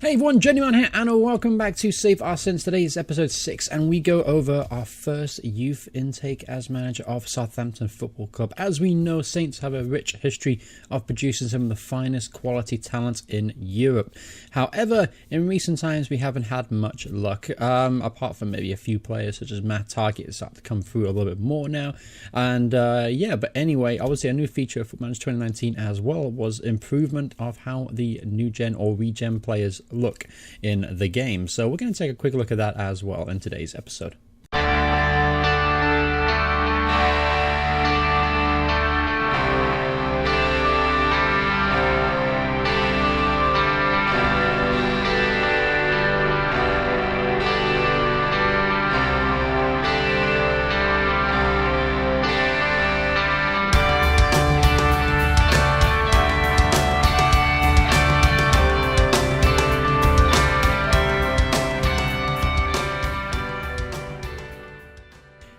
Hey everyone, Genuine here, and welcome back to Save Our Sins. Today is episode 6, and we go over our first youth intake as manager of Southampton Football Club. As we know, Saints have a rich history of producing some of the finest quality talent in Europe. However, in recent times, we haven't had much luck, apart from maybe a few players such as Matt Target is starting to come through a little bit more now. And but anyway, obviously a new feature of Football Manager 2019 as well was improvement of how the new gen or regen players look in the game. So we're going to take a quick look at that as well in today's episode.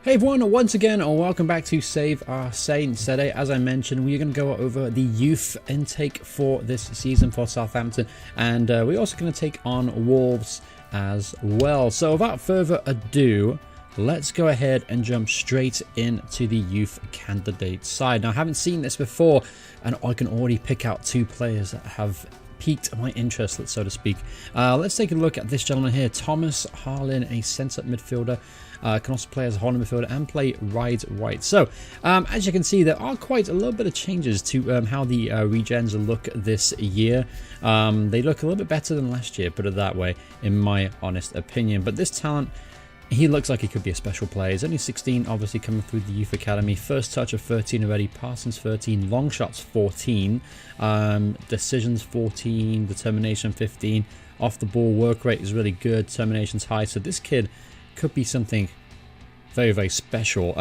Hey everyone, once again, welcome back to Save Our Saints. Today, as I mentioned, we're going to go over the youth intake for this season for Southampton, and we're also going to take on Wolves as well. So without further ado, let's go ahead and jump straight into the youth candidate side. Now, I haven't seen this before, and I can already pick out two players that have piqued my interest, so to speak. Let's take a look at this gentleman here, Thomas Harlan, a centre midfielder. Can also play as a holding midfielder and play right. So, as you can see, there are quite a little bit of changes to how the regens look this year. They look a little bit better than last year, put it that way, in my honest opinion. But this talent, he looks like he could be a special player. He's only 16, obviously coming through the youth academy. First touch of 13 already, passings 13, long shots 14, decisions 14, determination 15. Off the ball work rate is really good, determination's high. So this kid could be something very, very special.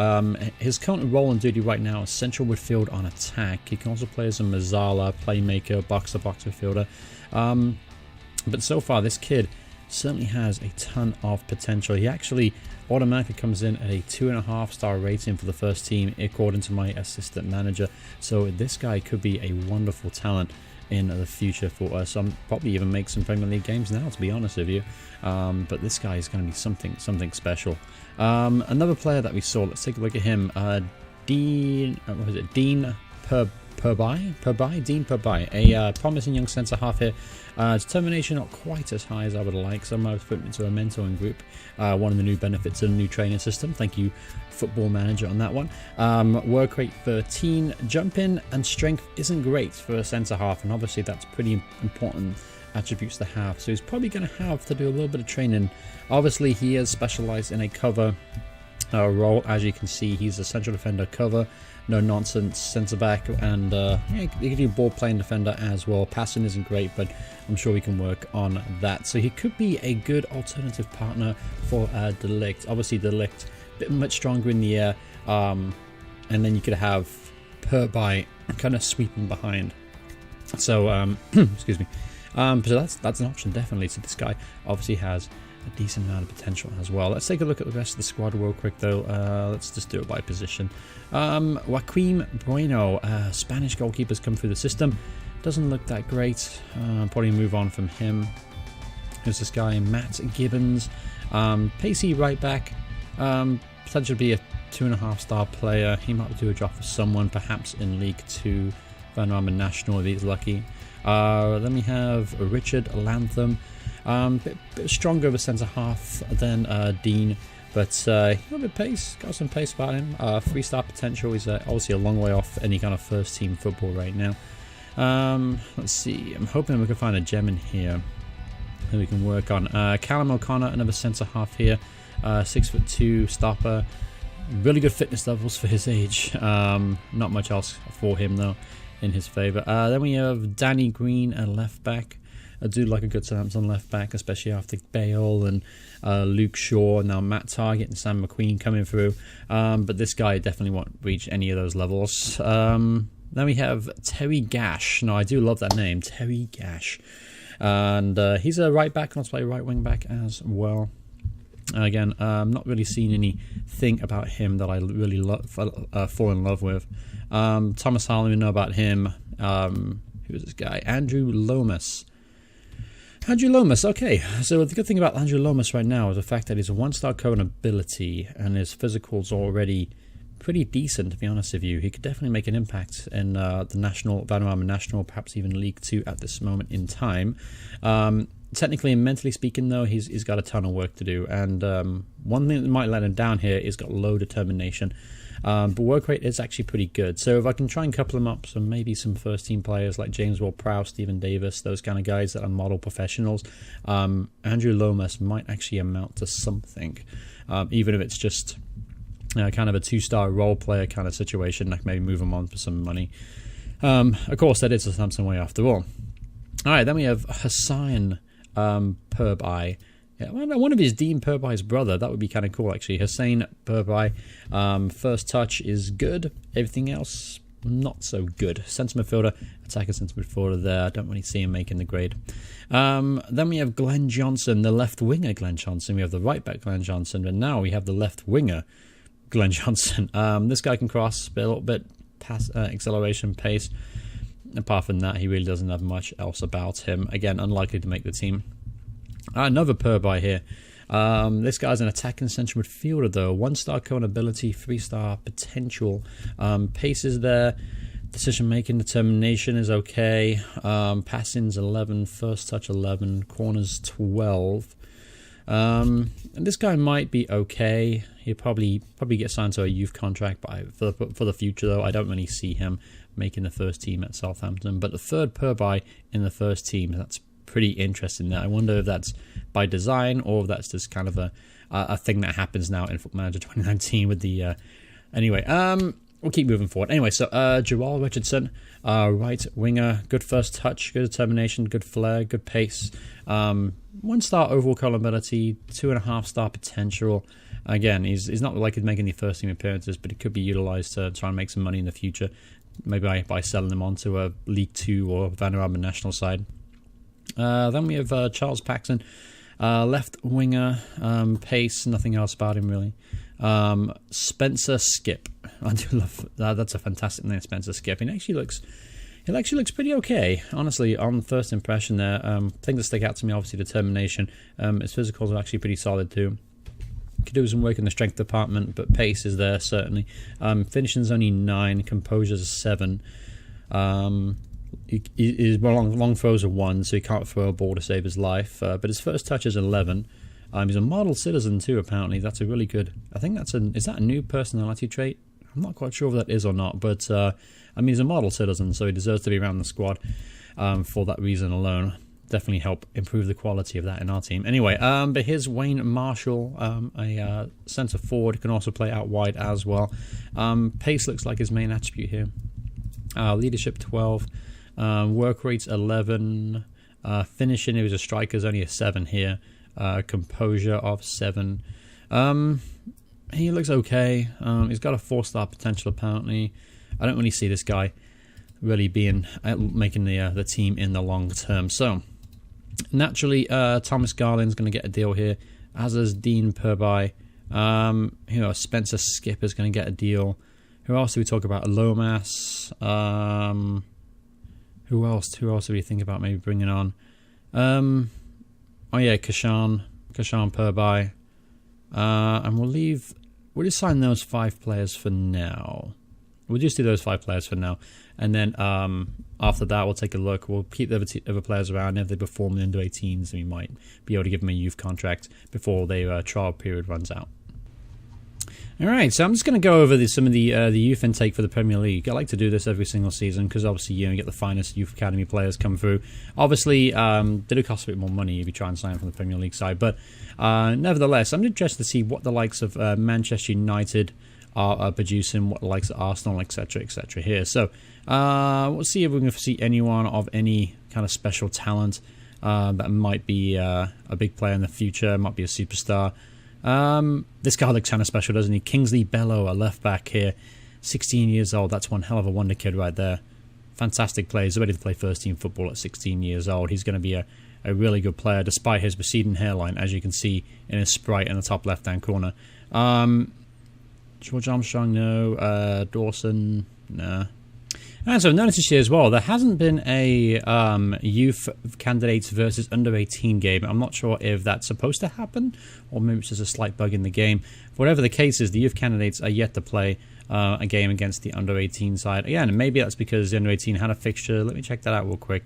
His current role and duty right now is central midfield on attack. He can also play as a Mazzala, playmaker, box-to-box midfielder. But so far, this kid certainly has a ton of potential. He actually automatically comes in at a 2.5-star rating for the first team, according to my assistant manager. So this guy could be a wonderful talent in the future for us. Probably even make some Premier League games now, to be honest with you. But this guy is going to be something special. Another player that we saw, let's take a look at him. Dean Purbai, a promising young centre half here. Determination not quite as high as I would like, so I might have put him into a mentoring group. One of the new benefits of the new training system. Thank you, Football Manager, on that one. Work rate 13, jump in and strength isn't great for a centre half, and obviously that's pretty important attributes to have. So he's probably going to have to do a little bit of training. Obviously, he is specialised in a cover role. As you can see, he's a central defender cover, no nonsense centre back, and he can do ball playing defender as well. Passing isn't great, but I'm sure we can work on that. So he could be a good alternative partner for De Ligt. Obviously, De Ligt a bit much stronger in the air, and then you could have Purbai kind of sweeping behind. So excuse me. So that's an option, definitely. So this guy obviously has a decent amount of potential as well. Let's take a look at the rest of the squad real quick, though. Let's just do it by position. Joaquim Bueno, Spanish goalkeepers come through the system. Doesn't look that great. Probably move on from him. Who's this guy? Matt Gibbons, pacey right back. Potentially to be a 2.5-star player. He might do a job for someone, perhaps in League 2, Vanarama National if he's lucky. Then we have Richard Lantham, bit stronger of a centre half than Dean, but a little bit pace, got some pace about him. 3-star potential. He's obviously a long way off any kind of first team football right now. Let's see, I'm hoping we can find a gem in here that we can work on. Callum O'Connor, another centre half here, 6'2", stopper, really good fitness levels for his age. Not much else for him though in his favour. Then we have Danny Green, a left back. I do like a good Southampton left back, especially after Bale and Luke Shaw. Now Matt Target and Sam McQueen coming through. But this guy definitely won't reach any of those levels. Then we have Terry Gash. No, I do love that name, Terry Gash. And he's a right back, can also play right wing back as well. Again, I'm not really seeing anything about him that I really fall in love with. Thomas Harlan, we know about him. Who is this guy? Andrew Lomas. Andrew Lomas, okay. So the good thing about Andrew Lomas right now is the fact that he's a one-star current ability and his physical's already pretty decent, to be honest with you. He could definitely make an impact in the National, Vanarama National, perhaps even League 2 at this moment in time. Technically and mentally speaking, though, he's got a ton of work to do. And one thing that might let him down here is got low determination. But work rate is actually pretty good. So if I can try and couple them up, so maybe some first-team players like James Ward-Prowse, Stephen Davis, those kind of guys that are model professionals, Andrew Lomas might actually amount to something, even if it's just kind of a two-star role player kind of situation. Like maybe move him on for some money. Of course, that is a Samsung way after all. All right, then we have Hassan Perbai. Yeah, one of his Dean Purbai's brother. That would be kind of cool, actually. Hussein Perbai. First touch is good. Everything else, not so good. Centre midfielder, attacker centre midfielder there. I don't really see him making the grade. Then we have Glenn Johnson, the left winger Glenn Johnson. We have the right back Glenn Johnson. And now we have the left winger Glenn Johnson. This guy can cross a little bit, acceleration, pace. Apart from that, he really doesn't have much else about him. Again, unlikely to make the team. Another Perbai here. This guy's an attacking central midfielder, though. 1-star current ability, 3-star potential. Pace is there. Decision-making, determination is okay. Passing's 11, first touch 11, corners 12. And this guy might be okay. He'll probably get signed to a youth contract, but for the future, though, I don't really see him making the first team at Southampton. But the third Perbai in the first team, that's pretty interesting there. I wonder if that's by design or if that's just kind of a thing that happens now in Football Manager 2019 with the... Anyway, we'll keep moving forward. Anyway, so Joel Richardson, right winger, good first touch, good determination, good flair, good pace. 1-star overall current ability, 2.5-star potential. Again, he's not likely to make any first team appearances, but he could be utilised to try and make some money in the future, maybe by selling him onto a League 2 or Vanarama National side. Then we have Charles Paxson, left winger, pace, nothing else about him really. Spencer Skip, I do love that. That's a fantastic name, Spencer Skip. He actually looks pretty okay, honestly, on first impression there. Things that stick out to me, obviously, determination. His physicals are actually pretty solid too. Could do some work in the strength department, but pace is there, certainly. Finishing's only 9, composure's 7. His long throws are 1, so he can't throw a ball to save his life. But his first touch is 11. He's a model citizen too, apparently. That's a really good... I think is that a new personality trait? I'm not quite sure if that is or not, but he's a model citizen, so he deserves to be around the squad for that reason alone. Definitely help improve the quality of that in our team. Anyway, but here's Wayne Marshall, a centre forward, can also play out wide as well. Pace looks like his main attribute here. Leadership 12, work rate's 11, finishing, he was a striker, is only a 7 here. Composure of 7. He looks okay. He's got a 4-star potential apparently. I don't really see this guy really making the team in the long term. So naturally, Thomas Garland's going to get a deal here, as is Dean Perbai. Spencer Skip is going to get a deal. Who else do we talk about? Lomas. Who else do we think about maybe bringing on? Kashan Perbai. And we'll just sign those 5 players for now. We'll just do those 5 players for now. And then after that, we'll take a look. We'll keep the other players around. If they perform in the under-18s, we might be able to give them a youth contract before their trial period runs out. Alright, so I'm just going to go over some of the youth intake for the Premier League. I like to do this every single season because obviously you get the finest youth academy players come through. Obviously, they do cost a bit more money if you try and sign from the Premier League side, but nevertheless, I'm interested to see what the likes of Manchester United are producing, what the likes of Arsenal, etc., etc. here. So we'll see if we can see anyone of any kind of special talent that might be a big player in the future, might be a superstar. This guy looks kind of special, doesn't he? Kingsley Bellow, a left back here, 16 years old. That's one hell of a wonder kid right there. Fantastic player. He's ready to play first team football at 16 years old. He's going to be a really good player despite his receding hairline, as you can see in his sprite in the top left hand corner. George Armstrong, no. Dawson, nah. And so I've noticed this year as well, there hasn't been a youth candidates versus under 18 game. I'm not sure if that's supposed to happen, or maybe it's just a slight bug in the game. Whatever the case is, the youth candidates are yet to play a game against the under 18 side. Again, and maybe that's because the under 18 had a fixture. Let me check that out real quick.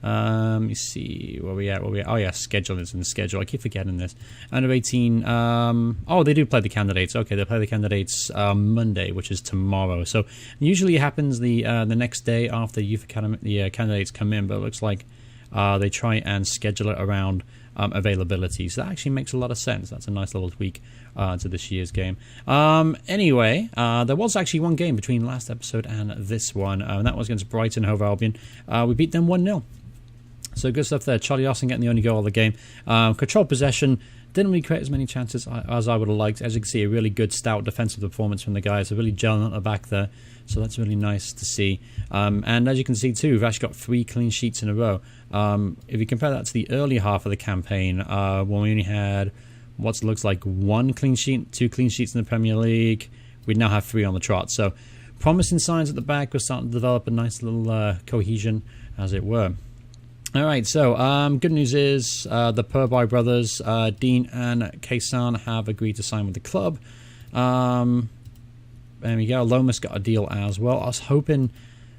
Let me see where we at. Oh yeah, schedule is in the schedule. I keep forgetting this. Under 18. Oh, they do play the candidates. Okay, they play the candidates Monday, which is tomorrow. So usually it happens the next day after youth academy the candidates come in. But it looks like they try and schedule it around availability. So that actually makes a lot of sense. That's a nice little tweak to this year's game. Anyway, there was actually one game between last episode and this one, and that was against Brighton Hove Albion. We beat them 1-0. So good stuff there. Charlie Austin getting the only goal of the game. Controlled possession. Didn't really create as many chances as I would have liked. As you can see, a really good stout defensive performance from the guys. They're really gelling at the back there. So that's really nice to see. And as you can see too, we've actually got 3 clean sheets in a row. If you compare that to the early half of the campaign, when we only had what looks like 1 clean sheet, 2 clean sheets in the Premier League, we now have 3 on the trot. So promising signs at the back. We're starting to develop a nice little cohesion, as it were. All right, so good news is the Purby brothers, Dean and Kaysan, have agreed to sign with the club. There we go. Lomas got a deal as well. I was hoping,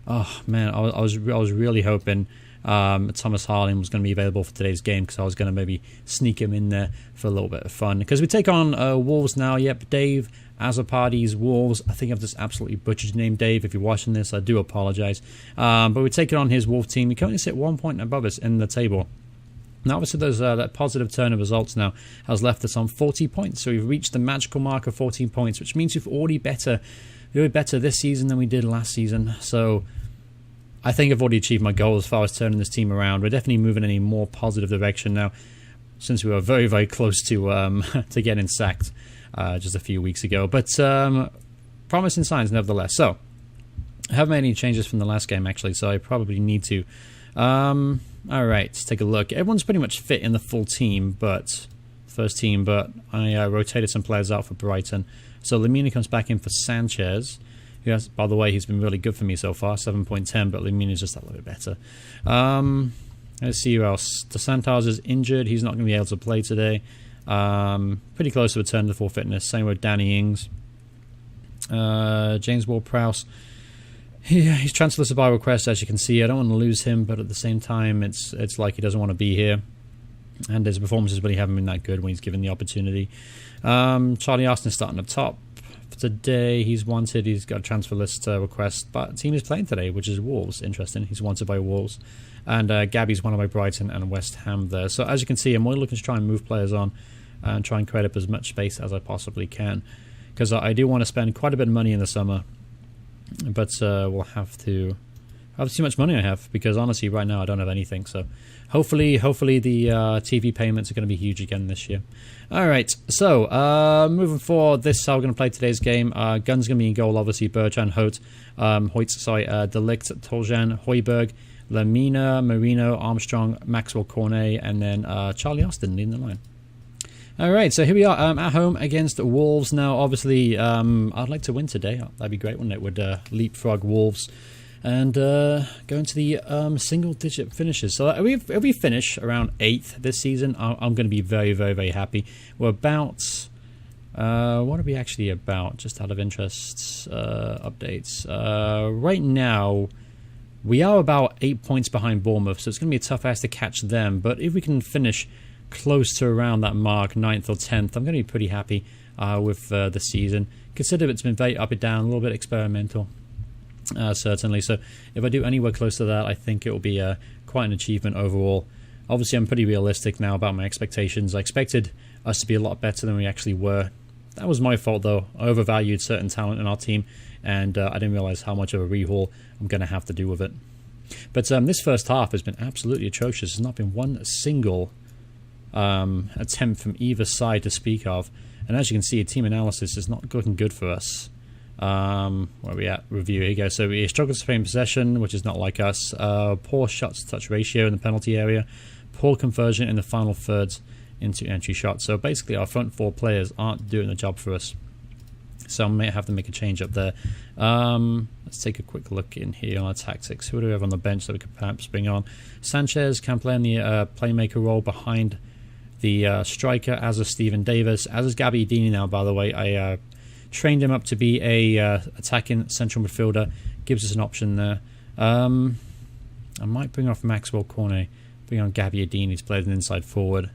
oh man, I was really hoping Thomas Harling was going to be available for today's game, because I was going to maybe sneak him in there for a little bit of fun. Because we take on Wolves now. Yep, Dave Azzopardi's Wolves. I think I've just absolutely butchered your name, Dave. If you're watching this, I do apologise. But we're taking on his Wolf team. We currently sit 1 point above us in the table. Now, obviously, that positive turn of results now has left us on 40 points. So we've reached the magical mark of 14 points, which means we've already better this season than we did last season. So I think I've already achieved my goal as far as turning this team around. We're definitely moving in a more positive direction now, since we were very, very close to getting sacked just a few weeks ago. But promising signs nevertheless. So I haven't made any changes from the last game, actually, so I probably need to. All right, let's take a look. Everyone's pretty much fit in the full team, first team, but I rotated some players out for Brighton. So Lamina comes back in for Sanchez. Yes, by the way, he's been really good for me so far, 7.10, but Lamina's just a little bit better. Let's see who else. De Santos is injured. He's not going to be able to play today. Pretty close to return to full fitness. Same with Danny Ings. James Ward-Prowse. Yeah, he's transferred by request, as you can see. I don't want to lose him, but at the same time, it's like he doesn't want to be here. And his performances really haven't been that good when he's given the opportunity. Charlie Austin starting up top for today. He's wanted. He's got a transfer list request, but the team is playing today, which is Wolves. Interesting. He's wanted by Wolves. And Gabby's wanted by Brighton and West Ham there. So as you can see, I'm really looking to try and move players on and try and create up as much space as I possibly can, because I do want to spend quite a bit of money in the summer. But we'll have to. How much money I have, because honestly, right now I don't have anything. So hopefully the TV payments are going to be huge again this year. All right, so moving forward, this is how we're going to play today's game. Gunn's going to be in goal, obviously. Bertrand, Delict, Toljan, Hoiberg, Lamina, Marino, Armstrong, Maxwell Cornet, and then Charlie Austin leading the line. All right, so here we are at home against Wolves. Now, obviously, I'd like to win today. That'd be great, wouldn't it? Would leapfrog Wolves and go into the single-digit finishes. So if we finish around 8th this season, I'm going to be very, very, very happy. We're about... what are we actually about? Just out of interest, updates. Right now, we are about 8 points behind Bournemouth, so it's going to be a tough ask to catch them. But if we can finish close to around that mark, 9th or 10th, I'm going to be pretty happy with the season. Consider it's been very up and down, a little bit experimental, certainly. So if I do anywhere close to that, I think it will be quite an achievement overall. Obviously, I'm pretty realistic now about my expectations. I expected us to be a lot better than we actually were. That was my fault, though. I overvalued certain talent in our team, and I didn't realize how much of a rehaul I'm going to have to do with it. But this first half has been absolutely atrocious. There's not been one single attempt from either side to speak of, and as you can see, team analysis is not looking good for us. Where are we at? Review, here you go. So we struggle to sustain possession, which is not like us. Poor shots to touch ratio in the penalty area, poor conversion in the final thirds into entry shots. So basically our front four players aren't doing the job for us. So I may have to make a change up there. Let's take a quick look in here on our tactics. Who do we have on the bench that we could perhaps bring on? Sanchez can play in the playmaker role behind the striker, as is Stephen Davis, as is Gabbiadini now, by the way. I trained him up to be a attacking central midfielder. Gives us an option there. I might bring off Maxwell Cornet, bring on Gabbiadini to play as an inside forward.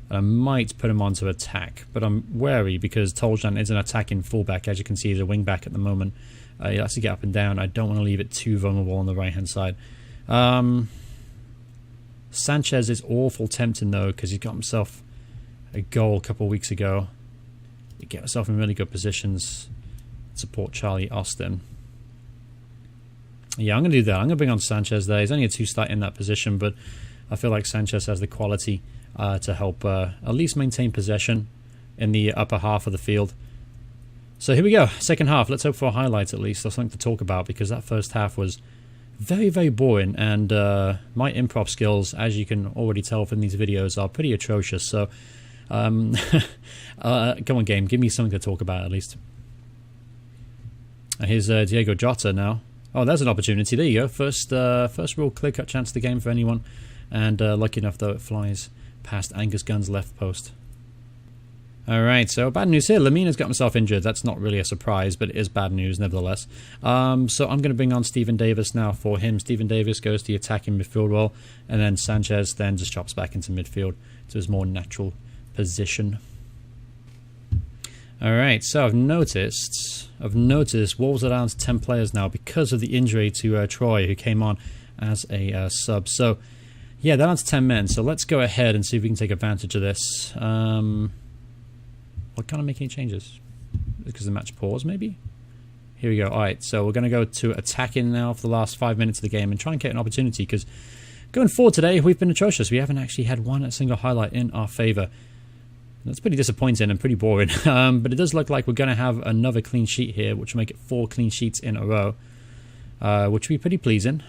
And I might put him on to attack, but I'm wary because Toljan is an attacking fullback. As you can see, he's a wing back at the moment. He likes to get up and down. I don't want to leave it too vulnerable on the right-hand side. Sanchez is awful tempting, though, because he's got himself a goal a couple of weeks ago. He get himself in really good positions to support Charlie Austin. Yeah, I'm going to do that. I'm going to bring on Sanchez there. He's only a 2-star in that position, but I feel like Sanchez has the quality to help at least maintain possession in the upper half of the field. So here we go, second half. Let's hope for a highlight at least, or something to talk about, because that first half was very, very boring, and my improv skills, as you can already tell from these videos, are pretty atrocious. So come on, game, give me something to talk about at least. Here's Diego Jota now. Oh, there's an opportunity. There you go. First real clear-cut chance of the game for anyone, and lucky enough though it flies past Angus Gunn's left post. Alright, so bad news here. Lamina's got himself injured. That's not really a surprise, but it is bad news nevertheless. So I'm going to bring on Stephen Davis now for him. Stephen Davis goes to the attacking midfield role, and then Sanchez then just drops back into midfield to his more natural position. Alright, so I've noticed Wolves are down to 10 players now because of the injury to Troy, who came on as a sub. So yeah, they're down to 10 men, so let's go ahead and see if we can take advantage of this. What can't I make any changes? Because the match pause, maybe? Here we go. Alright, so we're going to go to attacking now for the last 5 minutes of the game and try and get an opportunity, because going forward today, we've been atrocious. We haven't actually had one single highlight in our favour. That's pretty disappointing and pretty boring. But it does look like we're going to have another clean sheet here, which will make it 4 clean sheets in a row, which will be pretty pleasing.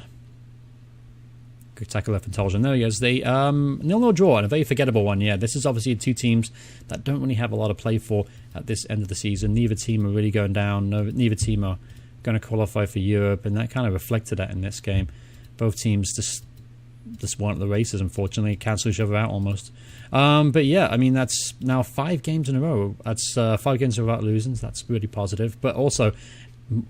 Good tackle left from Toljan. There he goes. They 0-0 draw, and a very forgettable one. Yeah, this is obviously 2 teams that don't really have a lot of play for at this end of the season. Neither team are really going down. Neither team are going to qualify for Europe, and that kind of reflected that in this game. Both teams just weren't the races, unfortunately. Cancel each other out almost. But yeah, I mean, that's now 5 games in a row. That's 5 games without losing. That's really positive. But also,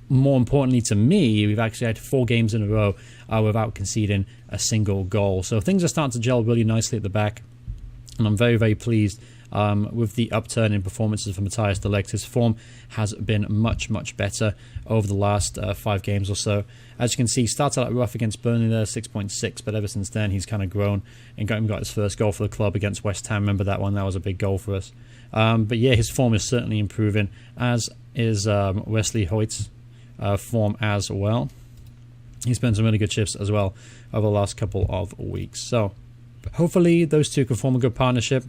more importantly to me, we've actually had 4 games in a row without conceding a single goal. So things are starting to gel really nicely at the back, and I'm very, very pleased with the upturn in performances for Matthias de Ligt. His form has been much, much better over the last 5 games or so. As you can see, started out rough against Burnley there, 6.6, but ever since then he's kind of grown and got his first goal for the club against West Ham. Remember that one? That was a big goal for us. But yeah, his form is certainly improving, as is Wesley Hoyt's form as well. He's been some really good shifts as well over the last couple of weeks. So hopefully those two can form a good partnership,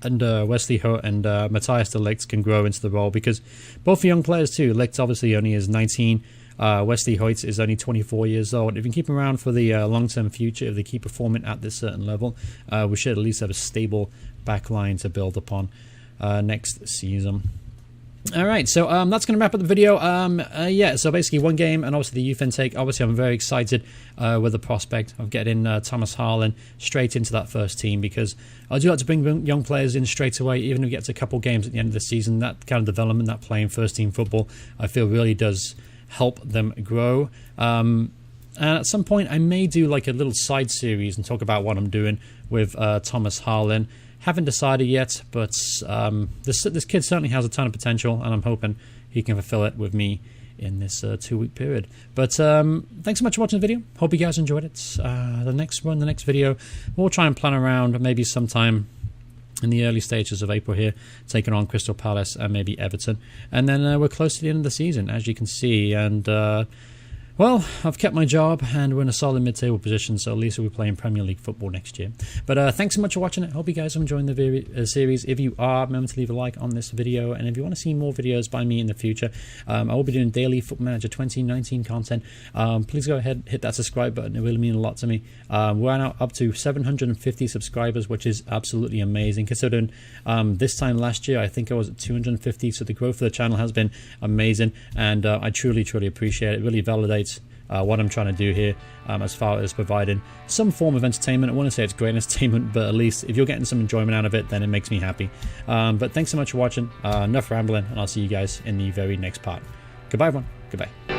and Wesley Hoyt and Matthias de Ligt can grow into the role, because both are young players too. Ligt obviously only is 19. Wesley Hoyt is only 24 years old. If you can keep him around for the long-term future, if they keep performing at this certain level, we should at least have a stable back line to build upon next season. Alright, so that's going to wrap up the video. Yeah, so basically 1 game, and obviously the youth intake. Obviously I'm very excited with the prospect of getting Thomas Harlan straight into that first team, because I do like to bring young players in straight away, even if we get to a couple games at the end of the season. That kind of development, that playing first team football, I feel really does help them grow. And at some point I may do like a little side series and talk about what I'm doing with Thomas Harlan. Haven't decided yet, but this kid certainly has a ton of potential, and I'm hoping he can fulfill it with me in this 2-week period. But thanks so much for watching the video. Hope you guys enjoyed it. The next video, we'll try and plan around maybe sometime in the early stages of April here, taking on Crystal Palace and maybe Everton. And then we're close to the end of the season, as you can see. And Well, I've kept my job and we're in a solid mid-table position, so at least we'll be playing Premier League football next year. But thanks so much for watching it. Hope you guys are enjoying the series. If you are, remember to leave a like on this video, and if you want to see more videos by me in the future, I will be doing daily Football Manager 2019 content. Please go ahead, hit that subscribe button. It really means a lot to me. We're now up to 750 subscribers, which is absolutely amazing, considering this time last year I think I was at 250, so the growth of the channel has been amazing, and I truly appreciate it. It really validates what I'm trying to do here, as far as providing some form of entertainment. I want to say it's great entertainment, but at least if you're getting some enjoyment out of it, then it makes me happy. But thanks so much for watching. Enough rambling, and I'll see you guys in the very next part. Goodbye, everyone. Goodbye.